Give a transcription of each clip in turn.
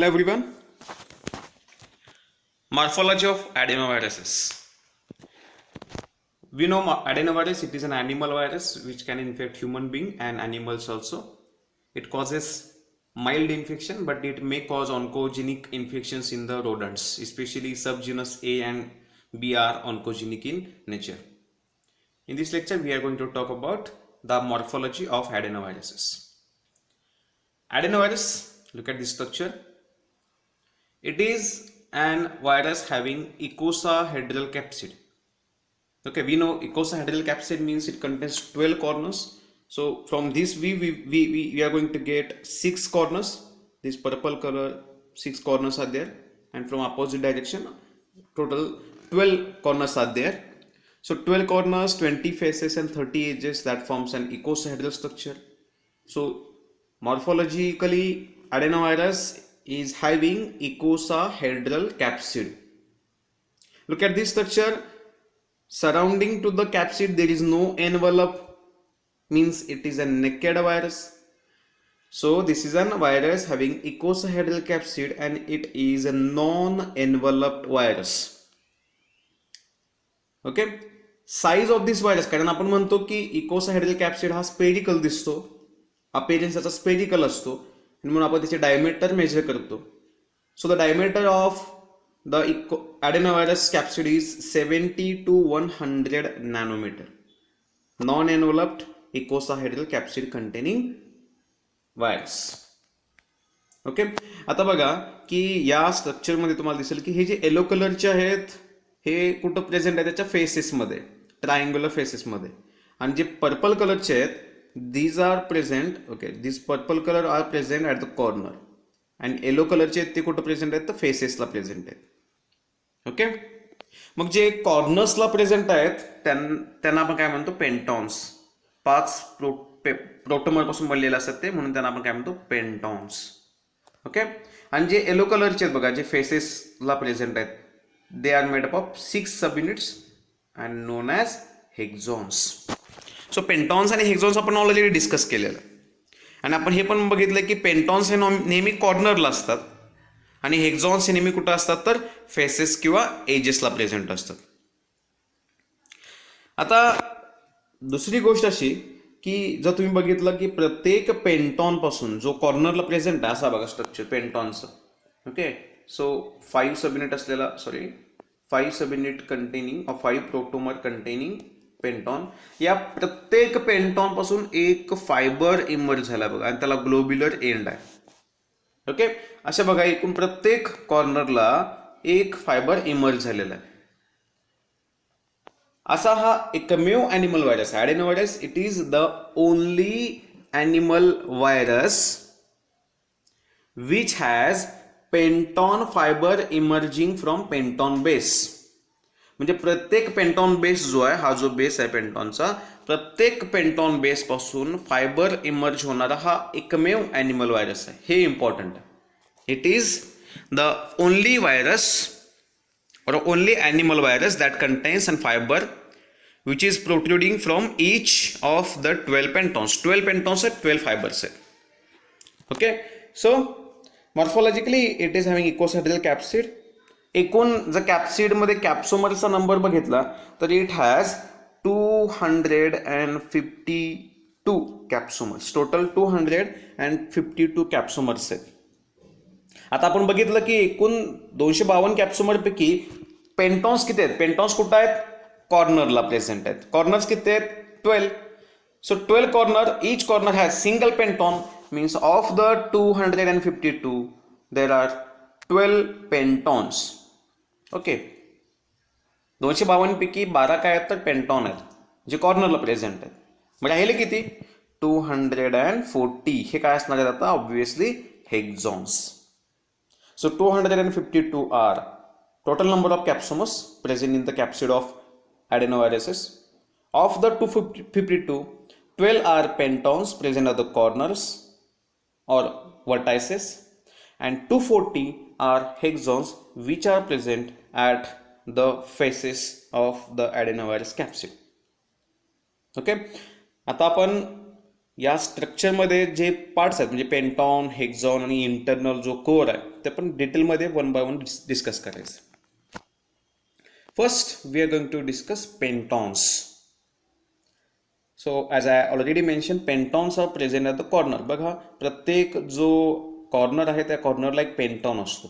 Hello everyone. Morphology of adenoviruses. We know adenovirus, it is an animal virus which can infect human being and animals also. It causes mild infection, but it may cause oncogenic infections in the rodents, especially subgenus A and B are oncogenic in nature. In this lecture, we are going to talk about the morphology of adenoviruses. Adenovirus, look at this structure. It is an virus having icosahedral capsid. Okay, we know icosahedral capsid means it contains 12 corners. So from this we are going to get 6 corners. This purple color 6 corners are there, and from opposite direction total 12 corners are there. So 12 corners, 20 faces and 30 edges, that forms an icosahedral structure. So morphologically adenovirus is having icosahedral capsid. Look at this structure. Surrounding to the capsid there is no envelope, means it is a naked virus. So this is a virus having icosahedral capsid and it is a non-enveloped virus. Okay, size of this virus, कारण आपण म्हणतो की इकोसाहेड्रल capsid हा spherical दिसतो, appearance त्याचा spherical असतो आणि म्हणून आपण त्याचे डायमीटर मेजर करतो. So the diameter of the adenovirus capsid is 70 to 100 nanometer. Non-enveloped icosahedral capsid containing virus. Okay, आता बघा की या स्ट्रक्चर मध्ये तुम्हाला दिसेल की हे जे येलो कलरचे आहेत हे कुठं प्रेझेंट आहे, त्याच्या फेसेस मध्ये, ट्रायंग्युलर फेसेस मध्ये. आणि जे पर्पल कलरचे आहेत these are present, okay, this purple colour are present at the corner, आणि येलो कलरचे आहेत ते कुठं प्रेझेंट आहेत तर फेसेसला प्रेझेंट आहेत. ओके, मग जे कॉर्नर्सला प्रेझेंट आहेत त्यांना आपण काय म्हणतो, पेंटॉन्स. 5 प्रोटोमर पासून बनलेले असतात ते, म्हणून त्यांना आपण काय म्हणतो, पेंटॉन्स. ओके, आणि जे येलो कलरचे आहेत बघा, जे फेसेसला प्रेझेंट आहेत, they are made up of 6 sub units and known as hexons. So pentons आणि हेक्झॉन्स आपण ऑलरेडी डिस्कस केलेलं, आणि आपण हे पण बघितलं की पेंटॉन्स हे नेहमी कॉर्नरला असतात आणि हेक्झॉन्स हे नेहमी कुठं असतात तर फेसेस किंवा एजेसला प्रेझेंट असतात. आता दुसरी गोष्ट अशी की जर तुम्ही बघितलं की प्रत्येक पेंटॉन पासून जो कॉर्नरला प्रेझेंट आहे, असा बघा स्ट्रक्चर पेंटॉनचं. ओके, सो 5 सब युनिट असलेला, 5 sub unit containing 5 protomer containing penton. या प्रत्येक पेंटॉन पासून एक फायबर इमर्ज झाला बघा, आणि त्याला ग्लोब्युलर एंड आहे. ओके, अशा बघा एकूण प्रत्येक कॉर्नरला एक फायबर इमर्ज झालेला आहे. असा हा एकमेव ॲनिमल व्हायरस आहे adenovirus. It is the only animal virus which has penton fibre emerging from penton base. म्हणजे प्रत्येक पेंटॉन बेस जो आहे, हा जो बेस आहे पेंटॉनचा, प्रत्येक पेंटॉन बेस पासून फायबर इमर्ज होणारा हा एकमेव ॲनिमल व्हायरस आहे. हे इम्पॉर्टंट आहे. It is the only virus or only animal virus that contains a fiber which is protruding from each of the 12 pentons. 12 pentons are 12 fibers. Okay, so morphologically it is having icosahedral capsid. एकूण जर capsid मध्ये कॅप्सोमरचा number बघितला तर it has 252 कॅप्सोमर्स. Total 252 कॅप्सोमर्स आहेत. आता आपण बघितलं की एकूण 252 कॅप्सोमर पैकी पेंटॉन्स किती आहेत, पेंटॉन्स कुठं आहेत, कॉर्नरला प्रेझेंट आहेत. कॉर्नर्स किती आहेत, 12. So 12 corner, each corner has single penton, means of the 252 there are 12 pentons. Okay, 252 पैकी 12 काय आहेत तर पेंटॉन आहेत जे कॉर्नरला प्रेझेंट आहेत. म्हणजे राहिले किती, 240. हे काय असणार आहेत आता, obviously हेक्झॉन्स. So 252 are total number of capsomers present in the capsid of adenoviruses. Of the 252, 12 are pentons present at the corners or vertices, and 240 are hexons which are present at the faces of the adenovirus capsid. Okay, आता आपण या स्ट्रक्चरमध्ये जे parts आहेत म्हणजे पेंटॉन, हेक्झॉन आणि internal जो core आहे ते पण डिटेलमध्ये वन बाय वन डिस्कस करायचं. First we are going to discuss pentons. So as I already mention, pentons are present at the corner. बघा, प्रत्येक जो कॉर्नर आहे त्या कॉर्नरला एक पेंटॉन असतो.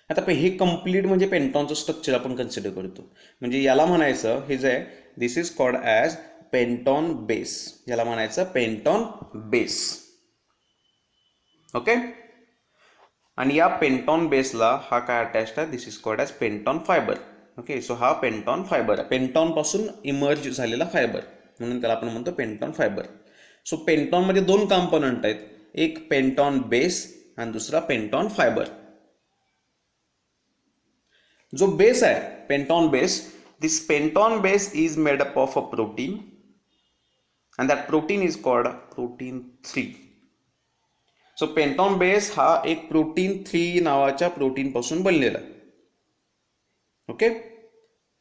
आता हे कम्प्लीट म्हणजे पेंटॉनचं स्ट्रक्चर आपण कन्सिडर करतो. म्हणजे याला म्हणायचं, हे जे आहे this is called as पेंटॉन base. याला म्हणायचं पेंटॉन बेस. ओके. आणि या पेंटॉन बेसला हा काय अटॅच्ड आहे, this is called as penton fibre. Okay. So हा पेंटॉन फायबर आहे, पेंटॉन पासून इमर्ज झालेला फायबर, म्हणून त्याला आपण म्हणतो पेंटॉन फायबर. सो पेंटॉनमध्ये दोन कंपोनंट आहेत, एक पेंटॉन बेस आणि दुसरा पेंटॉन फायबर. जो बेस आहे penton base, this penton base is made up of a protein and that protein is called protein 3. So penton base हा एक प्रोटीन 3 नावाच्या प्रोटीन पासून बनलेला. Okay.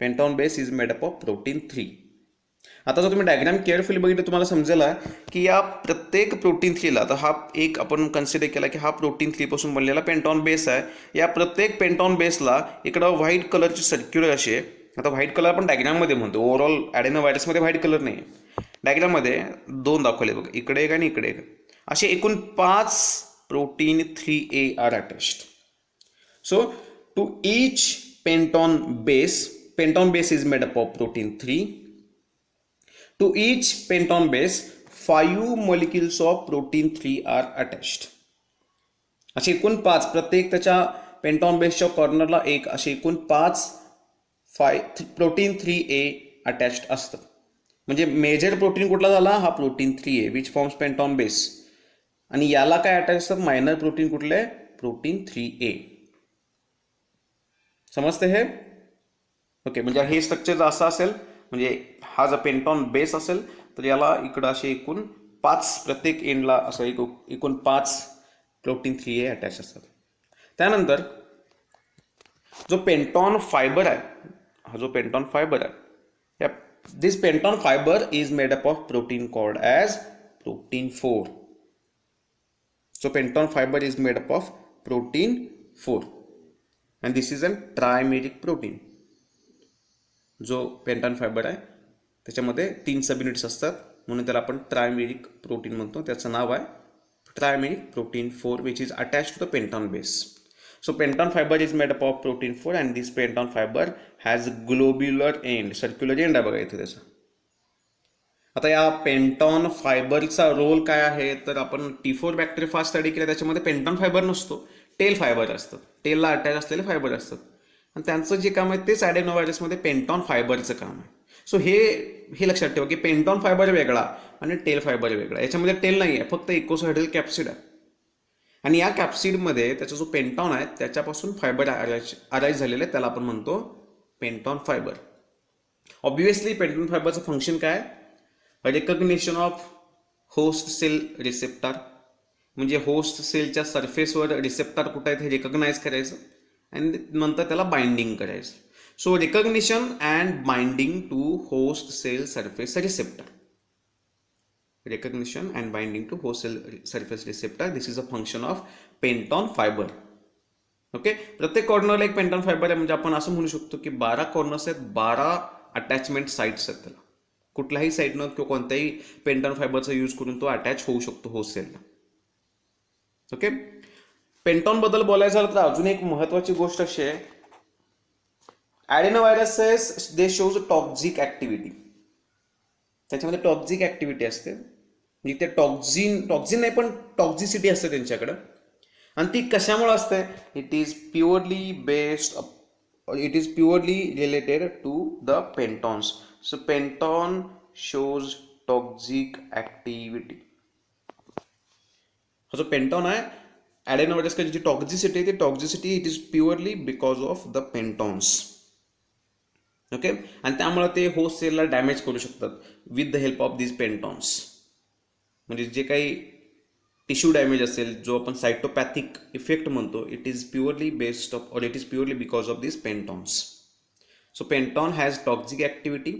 Penton base is made up of protein 3. आता जर तुम्ही diagram carefully बघितलं तुम्हाला समजेल की या प्रत्येक प्रोटीन 3ला, तर हा एक आपण कन्सिडर केला की हा प्रोटीन 3 पासून बनलेला पेंटॉन बेस आहे. या प्रत्येक पेंटॉन बेसला इकडं व्हाईट कलरची सर्क्युलर अशी आहे. आता व्हाईट कलर आपण डायग्राममध्ये म्हणतो, ओव्हरऑल ॲडेनोव्हायरसमध्ये व्हाईट कलर नाही. डायग्राममध्ये दोन दाखवले बघा, इकडे एक आणि इकडे एक. असे एकूण 5 protein 3A are attached. So to each penton base is made up of protein 3. To each penton base 5 molecules of protein 3 are attached. असे एकूण 5, प्रत्येक त्याच्या पेंटॉन बेसच्या कॉर्नरला एक, असे एकूण 5 प्रोटीन 3A अटॅच्ड असतात. म्हणजे मेजर प्रोटीन कुठला झाला, हा protein 3A which forms penton base. आणि याला काय अटॅच असतात, मायनर प्रोटीन कुठले, प्रोटीन 3A. समजते हे? ओके. म्हणजे हे स्ट्रक्चर असं असेल, म्हणजे हा जर पेंटॉन बेस असेल तर याला इकडं असे एकूण 5, प्रत्येक एंडला असं एकूण 5 प्रोटीन 3A अटॅच असतात. त्यानंतर जो पेंटॉन फायबर आहे, हा जो पेंटॉन फायबर आहे, this penton fiber is made up of protein called as protein 4. So penton fiber is made up of protein 4 and this is a trimeric protein. जो पेंटॉन फायबर आहे त्याच्यामध्ये 3 सब युनिट्स असतात, म्हणून त्याला आपण ट्रायमेरिक प्रोटीन म्हणतो. त्याचं नाव आहे ट्रायमेरिक protein 4 which is attached to the penton base. So penton fiber is made up of protein 4 and this penton fiber has globular end, circular end आहे बघा इथे त्याचा. आता या पेंटॉन फायबरचा रोल काय आहे, तर आपण T4 बॅक्टेरियोफाज स्टडी केला, त्याच्यामध्ये पेंटॉन फायबर नसतो, टेल फायबर असतात, टेलला अटॅच असलेले फायबर असतात. आणि त्यांचं जे काम आहे तेच ॲडेनोव्हायरसमध्ये पेंटॉन फायबरचं काम आहे. सो हे लक्षात ठेवा की पेंटॉन फायबर वेगळा आणि टेल फायबर वेगळा. याच्यामध्ये टेल नाही आहे, फक्त इकोसाहेड्रल कॅप्सिड आहे. आणि या कॅप्सिडमध्ये त्याचा जो पेंटॉन आहे त्याच्यापासून फायबर अराईज झालेलं आहे, त्याला आपण म्हणतो पेंटॉन फायबर. ऑब्व्हियसली पेंटॉन फायबरचं फंक्शन काय, recognition of host cell receptor. म्हणजे होस्ट सेलच्या सरफेसवर रिसेप्टर कुठं आहेत हे रिकग्नाइज करायचं आणि नंतर त्याला बाइंडिंग करायचं. So recognition and binding to host cell surface receptor. Recognition and binding to host cell surface receptor, this is a function of penton fiber. Okay. प्रत्येक कॉर्नरला एक पेंटॉन फायबर आहे, म्हणजे आपण असं म्हणू शकतो की 12 कॉर्नर्स आहेत, 12 अटॅचमेंट साइट्स आहेत. त्याला कुठल्याही साईडनं किंवा कोणत्याही पेंटॉन फायबरचा यूज करून तो अटॅच होऊ शकतो होस्ट सेलला. ओके. पेंटॉन बद्दल बोलायचं झालं तर अजून एक महत्वाची गोष्ट अशी आहे, ॲडेनोव्हायरसेस दे शोज टॉक्झिक ऍक्टिव्हिटी. त्याच्यामध्ये टॉक्झिक ऍक्टिव्हिटी असते, म्हणजे ते टॉक्झिन नाही पण टॉक्झिसिटी असते त्यांच्याकडं. आणि ती कशामुळे असते, it is purely related to the pentons. So penton shows toxic activity. हा जो पेंटॉन आहे ॲडेनोव्हायरसची जी टॉक्झिसिटी आहे, ती toxicity it is purely because of the pentons. Okay. आणि त्यामुळे ते होस्ट सेलला डॅमेज करू शकतात with the help of this pentons. म्हणजे जे काही टिश्यू डॅमेज असेल, जो आपण सायटोपॅथिक इफेक्ट म्हणतो, it is purely based off or it is purely because of this pentons. So penton has toxic activity.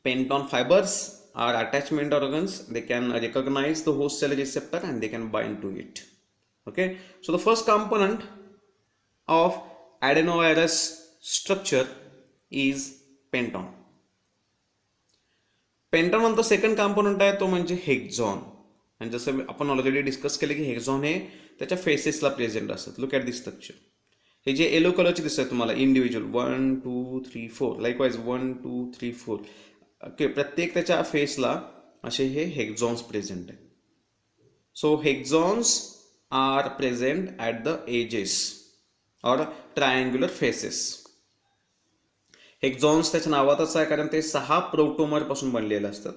Penton fibres are attachment organs. They can recognize the host cell receptor and they can bind to it. Okay, so the first component of adenovirus structure is penton. पेंटॉन नंतर second component आहे तो म्हणजे हेक्झॉन. आणि जसं आपण already discuss केलं की हेक्झॉन हे त्याच्या फेसेसला प्रेझेंट असतात. Look at this structure. हे जे येलो कलरचे दिसतात तुम्हाला इंडिव्हिज्युअल 1 2 3 4 लाईकवाईज 1 2 3 4 ओके, प्रत्येक त्याच्या फेसला असे हे हेक्झॉन्स प्रेझेंट आहे. So hexons are present at the edges or triangular faces. Hexons त्याच्या नावातच आहे कारण ते 6 प्रोटोमर पासून बनलेले असतात,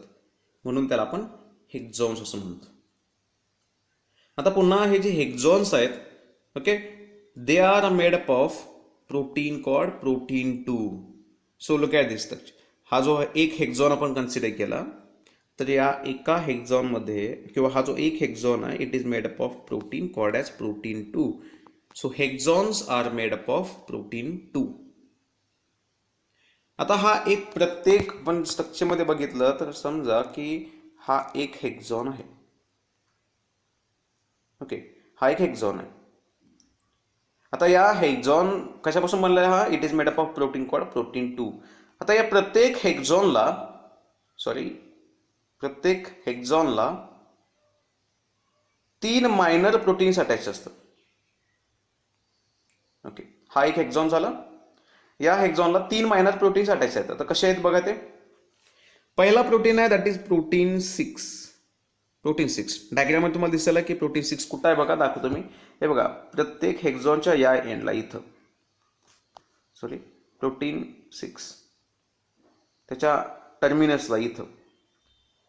म्हणून त्याला आपण हेक्झॉन्स असं म्हणतो. आता पुन्हा हे जे हेक्झॉन्स आहेत, okay, they are made up of protein called protein 2. So look at this structure. हा जो एक हेक्झॉन आपण कन्सिडर केला तर या एका हेक्झॉनमध्ये किंवा हा जो एक हेक्झॉन आहे it is made up of protein called as protein 2. So hexons are made up of protein 2. आता हा एक प्रत्येक आपण स्ट्रक्चरमध्ये बघितलं तर समजा की हा एक हेक्झॉन आहे. ओके, हा एक हेक्झॉन आहे. आता या हेक्झॉन कशापासून बनला आहे? हा it is made up of protein called protein 2. आता या प्रत्येक हेक्झॉनला 3 मायनर प्रोटीन्स अटॅच असतात. ओके, हा एक हेक्झॉन झाला. या हेक्झॉनला 3 मायनर प्रोटीन्स अटॅच आहेत. आता कसे आहेत बघा ते. पहिला प्रोटीन आहे दॅट इज प्रोटीन 6. प्रोटीन 6 डायग्राममध्ये तुम्हाला दिसेल की प्रोटीन 6 कुठं आहे बघा, दाखवतो मी. हे बघा, प्रत्येक हेक्झॉनच्या या एंडला इथं प्रोटीन 6 त्याच्या टर्मिनसला इथं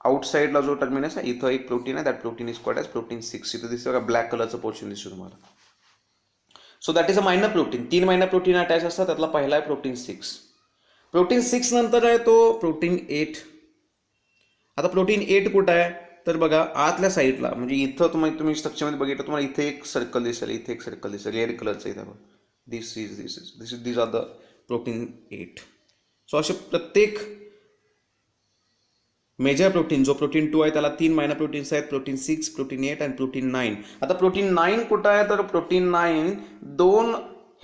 आउटसाईडला जो टर्मिनस आहे इथं एक प्रोटीन आहे. That protein is called as protein 6. इथं दिसतं बघा, ब्लॅक कलरचं पोर्शन दिसतो तुम्हाला. So that is a minor protein. 3 minor protein attach असतात, त्यातला पहिला आहे प्रोटीन 6. प्रोटीन 6 नंतर आहे तो प्रोटीन 8. आता प्रोटीन 8 कुठं आहे तर बघा आतल्या साईडला, म्हणजे इथं तुम्ही स्ट्रक्चरमध्ये बघितलं तुम्हाला इथे एक सर्कल दिसेल, इथे एक सर्कल दिसेल रेड कलरचं इथं. दिस आर द प्रोटीन 8. सो असे प्रत्येक मेजर प्रोटीन जो प्रोटीन 2 आहे त्याला 3 मायनर प्रोटीन्स आहेत, प्रोटीन 6, प्रोटीन 8 आणि प्रोटीन 9. आता प्रोटीन 9 कुठं आहे तर प्रोटीन 9 2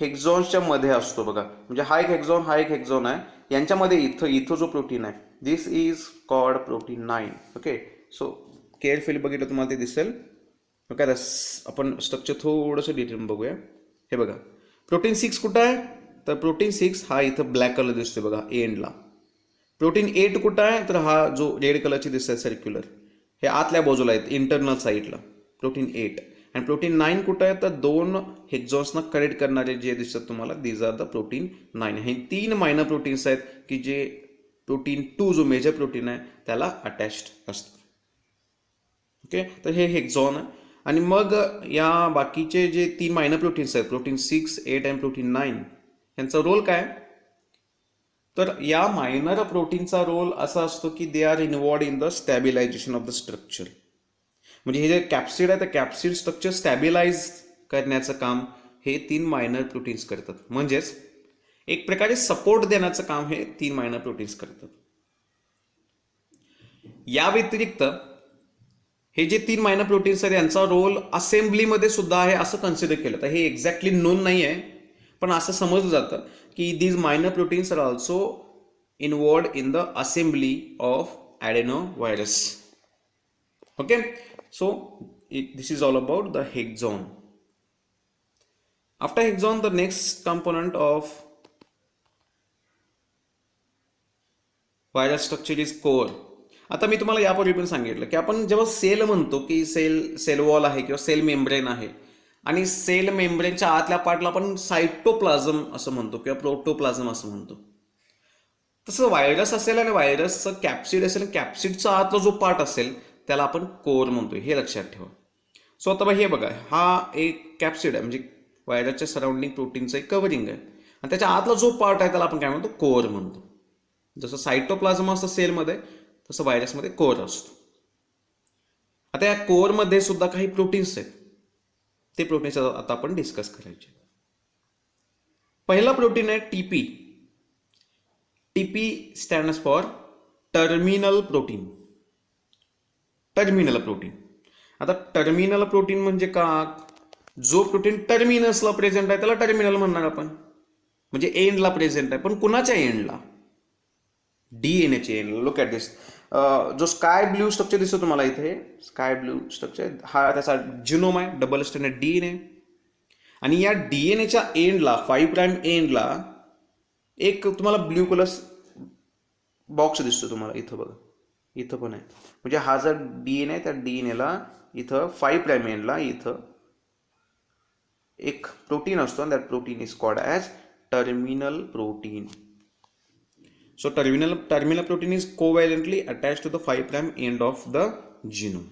हेक्झॉन्सच्या मध्ये असतो बघा. म्हणजे हा एक हेक्झॉन आहे, यांच्यामध्ये इथं जो प्रोटीन आहे this is called protein 9. Okay, so carefully बघितलं तुम्हाला ते दिसेल. ओके, आता आपण स्ट्रक्चर थोडंसं डिटेल बघूया. हे बघा, प्रोटीन 6 कुठं आहे तर प्रोटीन 6 हा इथं ब्लॅक कलर दिसतोय बघा एंडला. प्रोटीन 8 कुठं आहे तर हा जो रेड कलरची दिसत सर्क्युलर हे आतल्या बाजूला आहेत इंटरनल साईडला प्रोटीन 8. आणि प्रोटीन 9 कुठं आहे तर 2 हेक्झॉन्सना कनेक्ट करणारे जे दिसतात तुम्हाला दीज आर द प्रोटीन 9. हे 3 मायनर प्रोटीन्स आहेत की जे प्रोटीन 2 जो मेजर प्रोटीन आहे त्याला अटॅच्ड असतात. ओके, तर हे हेक्झॉन आहे. आणि मग या बाकीचे जे 3 मायनर प्रोटीन्स आहेत प्रोटीन 6, 8 आणि प्रोटीन 9 यांचा रोल काय तर या मायनर प्रोटीनचा रोल असा असतो की they are involved in the stabilisation of the structure. म्हणजे हे जे कॅप्सिड आहे तर कॅप्सिड स्ट्रक्चर स्टॅबिलाइज करण्याचं काम हे 3 मायनर प्रोटीन्स करतात. म्हणजेच एक प्रकारे सपोर्ट देण्याचं काम हे 3 मायनर प्रोटीन्स करतात. या व्यतिरिक्त हे जे 3 मायनर प्रोटीन्स आहेत यांचा रोल असेंब्लीमध्ये सुद्धा आहे असं कन्सिडर केलं. तर हे एक्झॅक्टली नोन नाही आहे, पण असं समजलं जातं की these minor proteins are also involved in the assembly of adenovirus. Okay, so this is all about the hexon. After hexon, the next component of viral structure is core. आता मी तुम्हाला यापूर्वी पण सांगितलं की आपण जेव्हा सेल म्हणतो की सेल वॉल आहे किंवा सेल मेम्ब्रेन आहे आणि सेल मेम्ब्रेनच्या आतल्या पार्टला आपण सायटोप्लाझम असं म्हणतो किंवा प्रोटोप्लाझम असं म्हणतो. तसं व्हायरस असेल आणि व्हायरसचं कॅप्सिड असेल, कॅप्सिडचा आतला जो पार्ट असेल त्याला आपण कोर म्हणतो, हे लक्षात ठेवा. सो आता हे बघा, हा एक कॅप्सिड आहे म्हणजे व्हायरसच्या सराउंडिंग प्रोटीनचं एक कव्हरिंग आहे आणि त्याच्या आतला जो पार्ट आहे त्याला आपण काय म्हणतो कोर म्हणतो. जसं सायटोप्लाझम असतं सेलमध्ये तसं व्हायरसमध्ये कोर असतो. आता या कोरमध्ये सुद्धा काही प्रोटीन्स आहेत, ते प्रोटीन्स आता आपण डिस्कस करायचे. पहिला प्रोटीन आहे TP. TP stands for terminal protein. Terminal protein. आता टर्मिनल प्रोटीन म्हणजे का, जो प्रोटीन टर्मिनसला प्रेझेंट आहे त्याला टर्मिनल म्हणणार आपण, म्हणजे एंडला प्रेझेंट आहे. पण कुणाच्या एंडला? डीएनएच्या एंडला. लुक ॲट दिस. जो स्काय ब्ल्यू स्ट्रक्चर दिसतो तुम्हाला इथे, स्काय ब्ल्यू स्ट्रक्चर, हा त्याचा जिनोम आहे, डबल स्ट्रँडेड डीएनए. आणि या डीएनएच्या एंडला, 5 प्राइम एंडला एक तुम्हाला ब्ल्यू कलर बॉक्स दिसतो तुम्हाला इथं बघा, इथं पण आहे. म्हणजे हा जर डीएनए आहे, त्या डीएनएला इथं 5 प्राइम एंडला इथं एक प्रोटीन असतो, आणि that protein is called as terminal protein. So terminal protein is covalently attached to the 5 prime end of the genome.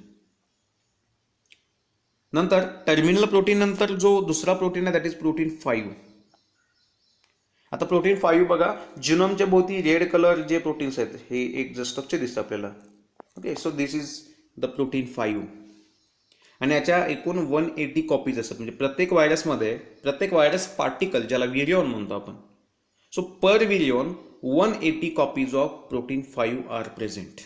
नंतर टर्मिनल प्रोटीन नंतर जो दुसरा प्रोटीन आहे दॅट इज प्रोटीन 5. आता प्रोटीन 5 बघा, जिनोमच्या भोवती रेड कलर जे प्रोटीन्स आहेत, हे एक जे स्ट्रक्चर दिसतं आपल्याला. Okay, so this is the protein 5. आणि याच्या एकूण 180 कॉपीज असतात. म्हणजे प्रत्येक व्हायरसमध्ये, प्रत्येक व्हायरस पार्टिकल ज्याला व्हिरिओन म्हणतो आपण, so per virion 180 copies of protein 5 are present.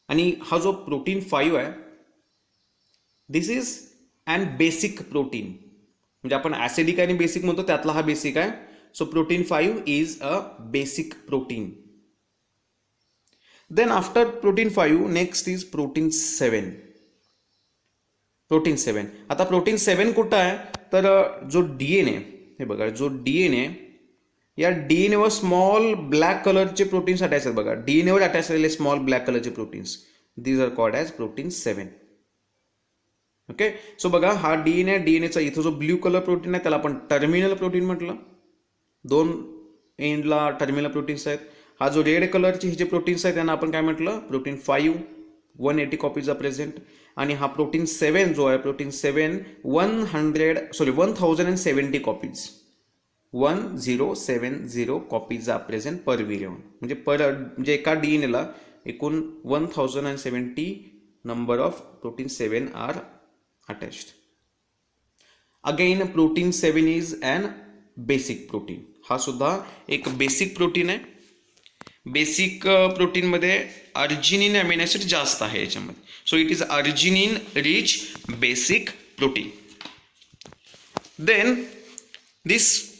आणि हा जो प्रोटीन 5 आहे, this is an basic protein. म्हणजे आपण ॲसिडिक आणि बेसिक म्हणतो, त्यातला हा बेसिक आहे. So protein 5 is a basic protein. Then after protein 5 next is protein 7. Protein 7. आता प्रोटीन 7 कुठं आहे, तर जो डीएनए, हे बघा, जो डीएनए, या डीएनएवर स्मॉल ब्लॅक कलरचे प्रोटीन्स अटॅच आहेत बघा, डीएनएवर अटॅच झालेले स्मॉल ब्लॅक कलरचे proteins, these are called as protein 7. Okay, so बघा, हा डीएनएचा इथं जो ब्ल्यू कलर प्रोटीन आहे त्याला आपण टर्मिनल प्रोटीन म्हटलं, 2 एंडला टर्मिनल प्रोटीन्स आहेत. हा जो रेड कलरचे हे जे प्रोटीन्स आहेत त्यांना आपण काय म्हटलं, प्रोटीन 5, 180 कॉपीज आर प्रेझेंट. आणि हा प्रोटीन 7 जो आहे, protein 7 1070 copies, 1070 copies are present per virion. म्हणजे एका डीएनएला एकूण 1070 number of protein 7 are attached. Again protein 7 is an basic protein. हा सुद्धा एक बेसिक प्रोटीन आहे. बेसिक प्रोटीनमध्ये अर्जिनिन अमिनो ॲसिड जास्त आहे याच्यामध्ये. So it is arginine rich basic protein. Then this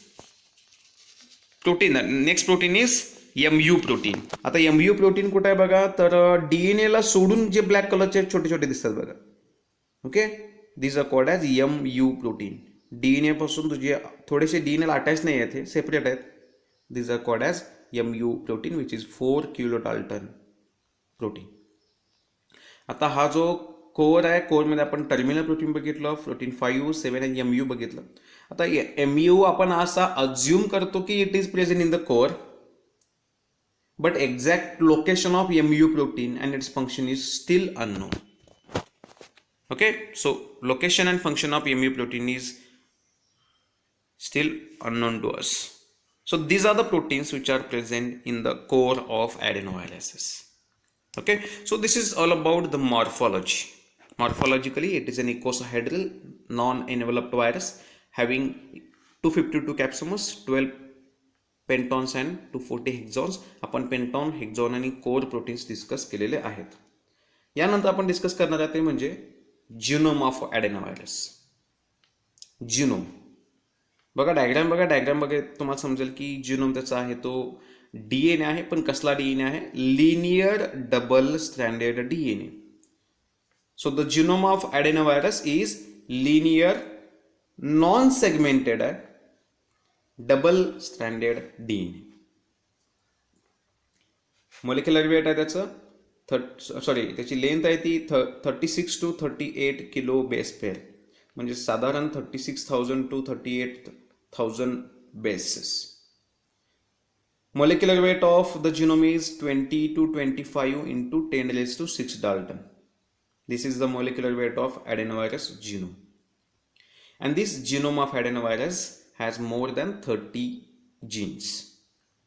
protein, next protein is MU protein. आता MU protein कुठं आहे बघा, तर डीएनएला सोडून जे ब्लॅक कलरचे छोटे छोटे दिसतात बघा. Okay, this are called as MU protein. DNA पासून तुझे थोडेसे डीएनएला अटॅच नाही आहेत, हे सेपरेट आहेत. This are called as MU protein which is 4 kilodalton protein. आता हा जो कोर आहे, कोरमध्ये आपण टर्मिनल प्रोटीन बघितलं, प्रोटीन 5, 7 आणि MU बघितलं. आता MU आपण असा अज्युम करतो की it is present in the core, but exact location of MU protein and its function is still unknown. Okay, so location and function of MU protein is still unknown to us. So these are the proteins which are present in the core of adenoviruses. Okay, so this is all about the morphology. Morphologically, it is an icosahedral non-enveloped virus having 252 capsomers, 12 pentons and 240 hexons. आपण पेंटॉन, हेक्झॉन आणि core proteins discuss केलेले आहेत. यानंतर आपण discuss करणार आहे ते म्हणजे जिनोम ऑफ ॲडेनोव्हायरस. जिनोम बघा, डायग्राम बघा, तुम्हाला समजेल की जिनोम त्याचा आहे तो डीएनए आहे. पण कसला डीएनए आहे? Linear double stranded DNA. So the genome of adenovirus is linear non segmented double stranded DNA. Molecular weight आहे त्याचं त्याची लेंथ आहे ती 36 to 38 किलो बेस पेअर, म्हणजे साधारण 36,000 to 38,000 bases. Molecular weight of the genome is 20 to 25 into 10 raised to 6 Dalton. This is the molecular weight of adenovirus genome. And this genome of adenovirus has more than 30 genes.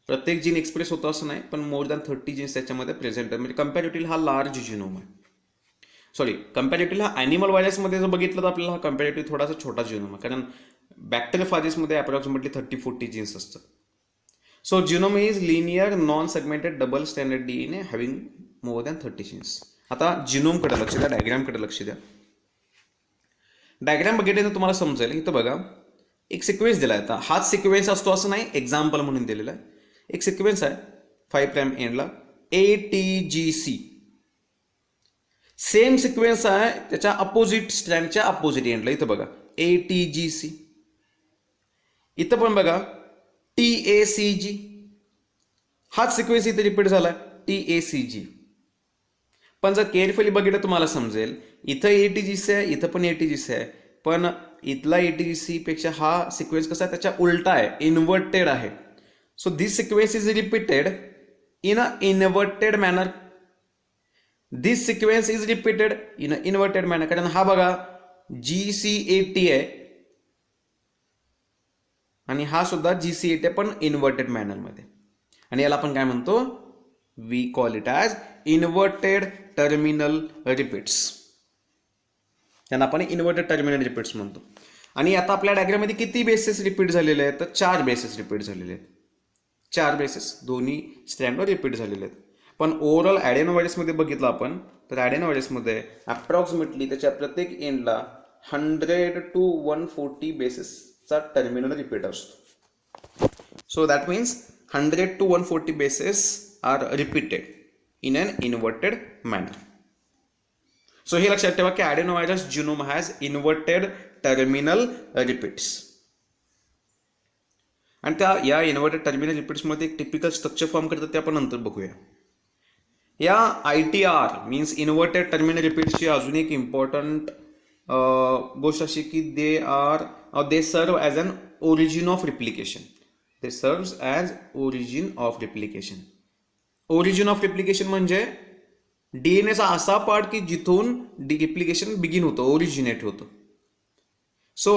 प्रत्येक gene express होतं असं नाही, पण मोर than 30 jeans त्याच्यामध्ये present आहे. म्हणजे comparatively हा large genome आहे. कम्पॅरेटिव्हली हा ॲनिमल व्हायरसमध्ये जर बघितलं तर आपल्याला हा कम्पॅरेटिव्ह थोडासा छोटा जिनोम आहे, कारण बॅक्टेरियोफाजेसमध्ये अप्रॉक्सिमेटली 30-40 जीन्स असतात. So genome is linear non segmented double standard DNA having more than 30 genes. आता जिनोमकडे लक्ष द्या, डायग्रामकडे लक्ष द्या. डायग्राम बघितल्यानंतर तुम्हाला समजेल. इथं बघा एक सिक्वेन्स दिला आहे. आता हाच सिक्वेन्स असतो असं नाही, एक्झाम्पल म्हणून दिलेला आहे. एक सिक्वेन्स आहे 5 प्राइम एंडला ATGC. सेम सिक्वेन्स आहे त्याच्या अपोजिट स्ट्रँडच्या अपोजिट एंडला. इथं बघा ATGC. इथं पण बघा TACG. हाच सिक्वेन्स इथे रिपीट झाला TACG. पण जर केअरफुली बघितलं तुम्हाला समजेल, इथं ATGC आहे, इथं पण ATGC आहे, पण इथला ATGC पेक्षा हा सिक्वेन्स कसा आहे, त्याच्या उलटा आहे, इन्व्हर्टेड आहे. So this sequence is repeated in a inverted manner. This sequence is repeated in a inverted manner. कारण हा बघा GCAT आहे आणि हा सुद्धा GCAT आहे, पण इन्व्हर्टेड मॅनरमध्ये. आणि याला आपण काय म्हणतो, we call it as inverted terminal repeats. त्यांना आपण इन्व्हर्टेड टर्मिनल रिपीट्स म्हणतो. आणि आता आपल्या डायग्राममध्ये किती बेसेस रिपीट झालेले आहेत, तर 4 बेसेस रिपीट झालेले आहेत. 4 बेसेस दोन्ही स्ट्रँडवर रिपीट झालेले आहेत. पण ओव्हरऑल ॲडेनोव्हायरसमध्ये बघितलं आपण तर ॲडेनोव्हायरसमध्ये अप्रॉक्सिमेटली त्याच्या प्रत्येक एंडला 100 to 140 बेसेसचा टर्मिनल रिपीट असतो. So that means 100 to 140 bases are repeated in an inverted manner. So हे लक्षात ठेवा की adenovirus genome has inverted terminal repeats. आणि त्या या इन्व्हर्टेड टर्मिनल रिपीट्समध्ये एक टिपिकल स्ट्रक्चर फॉर्म करतात ते आपण नंतर बघूया. या ITR मीन्स इन्व्हर्टेड टर्मिनल रिपीट्सची अजून एक इम्पॉर्टंट गोष्ट अशी की they serve as an origin of replication. They serves as origin of replication. Origin of replication म्हणजे DNAचा असा पार्ट की जिथून रिप्लिकेशन बिगिन होतं, ओरिजिनेट होतं. सो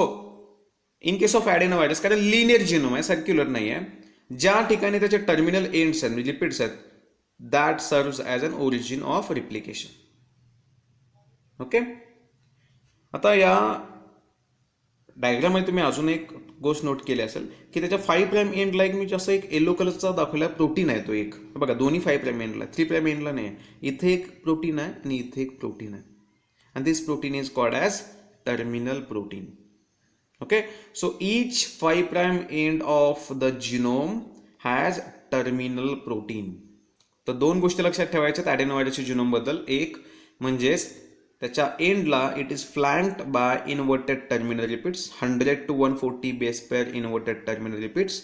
इन केस ऑफ ॲडेनोव्हायरस, कारण लिनियर जिनोम आहे, सर्क्युलर नाही आहे, ज्या ठिकाणी त्याचे टर्मिनल एंड्स आहेत, रिपीट्स आहेत, that serves as an origin of replication. Okay. आता या डायग्राममध्ये तुम्ही अजून एक गोष्ट नोट केली असेल की त्याच्या 5 प्राइम एंडला एक मी जसं एक येलो कलरचा दाखवला प्रोटीन आहे. तो एक बघा दोन्ही 5 प्राइम एंडला, 3 प्राइम एंडला नाही. इथे एक प्रोटीन आहे आणि इथे एक प्रोटीन आहे. आणि this protein is called as terminal protein. Okay. So each 5 prime end of the genome has terminal protein. तर 2 गोष्टी लक्षात ठेवायच्यात ॲडेनोव्हायरसच्या जिनोमबद्दल. एक म्हणजेच त्याच्या एंडला it is flanked by inverted terminal repeats, 100 to 140 base pair inverted terminal repeats.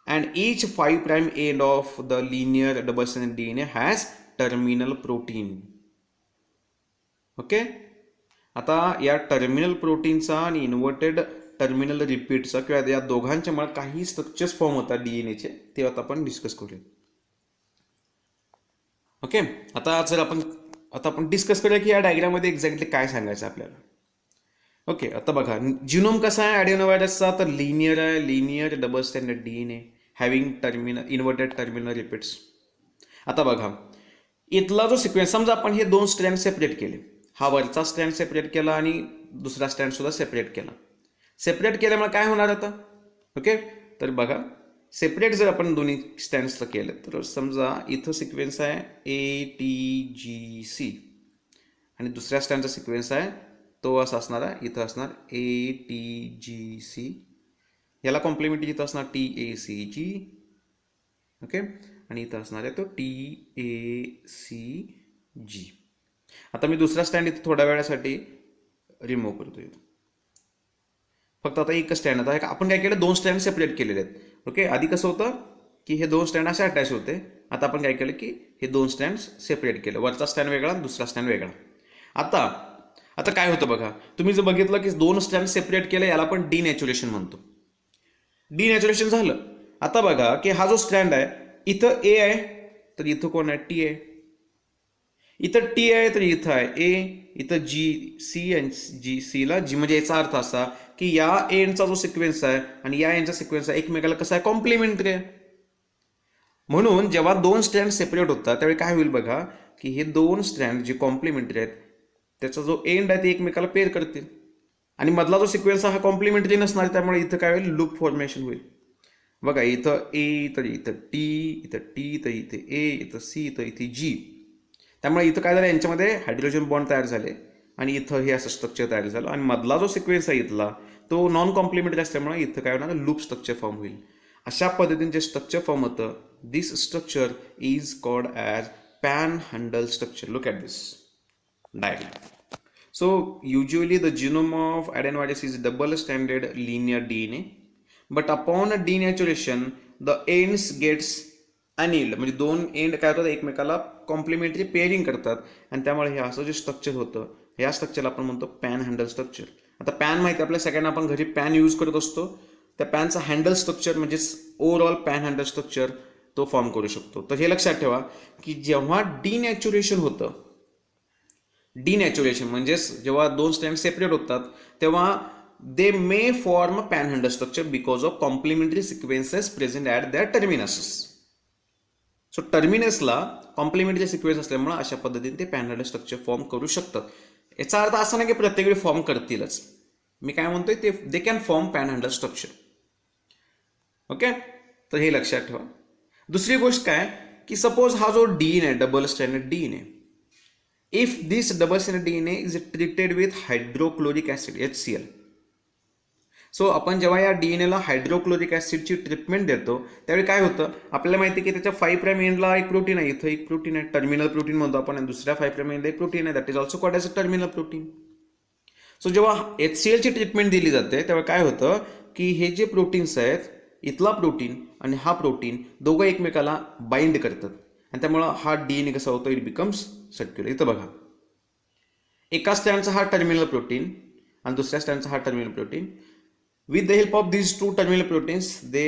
And each 5 prime end of the linear double stranded DNA has terminal protein. Okay. आता या terminal प्रोटीनचा आणि इन्व्हर्टेड टर्मिनल रिपीटचा किंवा या दोघांच्या मला काही स्ट्रक्चर्स फॉर्म होतात DNAचे, ते आता आपण डिस्कस करूया. ओके. आता आपण डिस्कस करूया की या डायग्राममध्ये एक्झॅक्टली काय सांगायचं आपल्याला. ओके. आता बघा जिनोम कसा आहे ॲडेनोव्हायरसचा, तर लिनियर आहे, linear double standard DNA having inverted terminal repeats. आता बघा इथला जो सिक्वेन्स, समजा आपण हे 2 स्ट्रँड सेपरेट केले, हा वरचा स्ट्रँड सेपरेट केला आणि दुसरा स्ट्रँड सुद्धा सेपरेट केला. सेपरेट केल्यामुळे काय होणार आता. ओके. तर बघा सेपरेट जर आपण दोन्ही स्टँड्सला केलं तर समजा इथं सिक्वेन्स आहे ATGC आणि दुसऱ्या स्टँडचा सिक्वेन्स आहे तो असा असणार आहे, इथं असणार ATGC, याला कॉम्प्लिमेंटरी इथं असणार TACG. ओके. आणि इथं असणार आहे तो TACG. आता मी दुसरा स्टँड इथं थोड्या वेळासाठी रिमूव्ह करतो. फक्त आता एक स्टँड. आता आपण काय केलं, 2 स्टँड सेपरेट केलेले आहेत. ओके. आधी कसं होतं की हे 2 स्टँड असे अटॅच होते. आता आपण काय केलं की हे 2 स्टँड सेपरेट केलं, वरचा स्टँड वेगळा दुसरा स्टँड वेगळा. आता काय होतं बघा, तुम्ही जर बघितलं की 2 स्टँड सेपरेट केलं, याला आपण डिनॅच्युरेशन म्हणतो. डिनॅच्युरेशन झालं. आता बघा की हा जो स्टँड आहे इथं A आहे तर इथं कोण आहे, T आहे. इथं T आहे तर इथं आहे A. इथं GC आणि GCला G, म्हणजे याचा अर्थ असा की या एंडचा जो सिक्वेन्स आहे आणि या एंडचा सिक्वेन्स आहे एकमेकाला कसा आहे, कॉम्प्लिमेंटरी आहे. म्हणून जेव्हा 2 स्ट्रँड सेपरेट होतात त्यावेळी काय होईल बघा की हे 2 स्ट्रँड जे कॉम्प्लिमेंटरी आहेत त्याचा जो एंड आहे ते एकमेकाला पेअर करतील आणि मधला जो सिक्वेन्स हा कॉम्प्लिमेंटरी नसणार, त्यामुळे इथं काय होईल, लूप फॉर्मेशन होईल. बघा इथं A तर इथं T, इथं T तर इथे A, इथं C तर इथे G. त्यामुळे इथं काय झालं, यांच्यामध्ये हायड्रोजन बॉन्ड तयार झाले आणि इथं हे असं स्ट्रक्चर तयार झालं आणि मधला जो सिक्वेन्स आहे इथला तो नॉन कॉम्प्लिमेंटरी असल्यामुळे इथं काय होणार, लूप स्ट्रक्चर फॉर्म होईल. अशा पद्धतीने जे स्ट्रक्चर फॉर्म होतं, this structure is called as panhandle structure. Look at this diagram. So usually the genome of adenovirus is double-stranded linear DNA, but upon denaturation the ends gets annealed. म्हणजे दोन end काय होतात, एकमेकाला complementary pairing करतात आणि त्यामुळे हे असं जे स्ट्रक्चर होतं, या स्ट्रक्चरला आपण म्हणतो पॅन हँडल स्ट्रक्चर. आता पॅन माहिती आपल्या सगळ्यांना, आपण घरी पॅन यूज करत असतो. त्या पॅनचा हँडल स्ट्रक्चर म्हणजेच ओव्हरऑल पॅन हँडल स्ट्रक्चर तो फॉर्म करू शकतो. तर हे लक्षात ठेवा की जेव्हा डिनॅच्युरेशन होतं, डिनॅच्युरेशन म्हणजेच जेव्हा दोन स्ट्रँड सेपरेट होतात, तेव्हा they may form pan handle structure because of complementary sequences present at their terminuses. So टर्मिनसला कॉम्प्लिमेंटरी सिक्वेन्स असल्यामुळे अशा पद्धतीने ते पॅन हँडल स्ट्रक्चर फॉर्म करू शकतात. याचा अर्थ असा नाही की प्रत्येक वेळी फॉर्म करतीलच. मी काय म्हणतोय, ते they can form pan handle structure. Okay, तर हे लक्षात ठेवा. दुसरी गोष्ट काय की सपोज हा जो DNA double stranded DNA, if this double stranded DNA is treated with hydrochloric acid HCl. So आपण जेव्हा या डीएनएला हायड्रोक्लोरिक ऍसिडची ट्रीटमेंट देतो त्यावेळी काय होतं, आपल्याला माहिती आहे की त्याच्या 5' एंडला एक प्रोटीन आहे, इथं एक प्रोटीन आहे, टर्मिनल प्रोटीन म्हणतो आपण, आणि दुसऱ्या 5' एंडला एक प्रोटीन आहे, that is also called as a terminal protein. So जेव्हा HClची ट्रीटमेंट दिली जाते तेव्हा काय होतं की हे जे प्रोटीन्स आहेत, इथला प्रोटीन आणि हा प्रोटीन दोघं एकमेकाला बाइंड करतात आणि त्यामुळं हा डीएनए कसा होतो, इट बिकम्स सर्क्युलर. इथं बघा, एका स्टँडचा हा टर्मिनल प्रोटीन आणि दुसऱ्या स्टँडचा हा terminal protein. With the help of these two terminal proteins they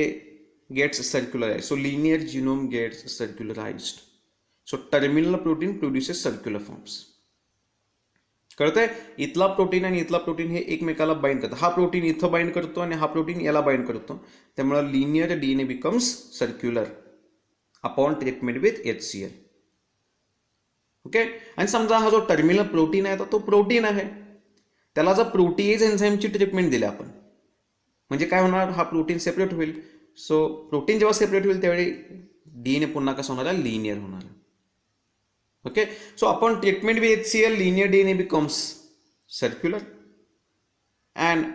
gets circularize. So linear genome gets circularized. So terminal protein produces circular forms. कळतंय, इथला प्रोटीन आणि इथला प्रोटीन हे एकमेकाला बाइंड करतात. हा प्रोटीन इथं बाइंड करतो आणि हा प्रोटीन याला बाइंड करतो, त्यामुळे linear DNA becomes circular upon treatment with HCl. Okay, आणि समजा हा जो टर्मिनल प्रोटीन आहे तो प्रोटीन आहे, त्याला जर प्रोटीएज एन्झाईमची ट्रीटमेंट दिली आपण, म्हणजे काय होणार, हा प्रोटीन सेपरेट होईल. सो प्रोटीन जेव्हा सेपरेट होईल त्यावेळी डीएनए पुन्हा कसं होणार आहे, लिनियर होणार. Okay, so upon treatment with HCl, linear DNA becomes circular, and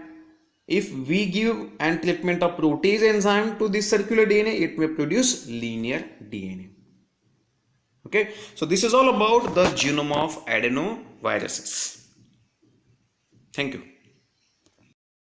if we give an treatment of protease enzyme to this circular DNA, it may produce linear DNA. Okay, so this is all about the genome of adenoviruses. Thank you.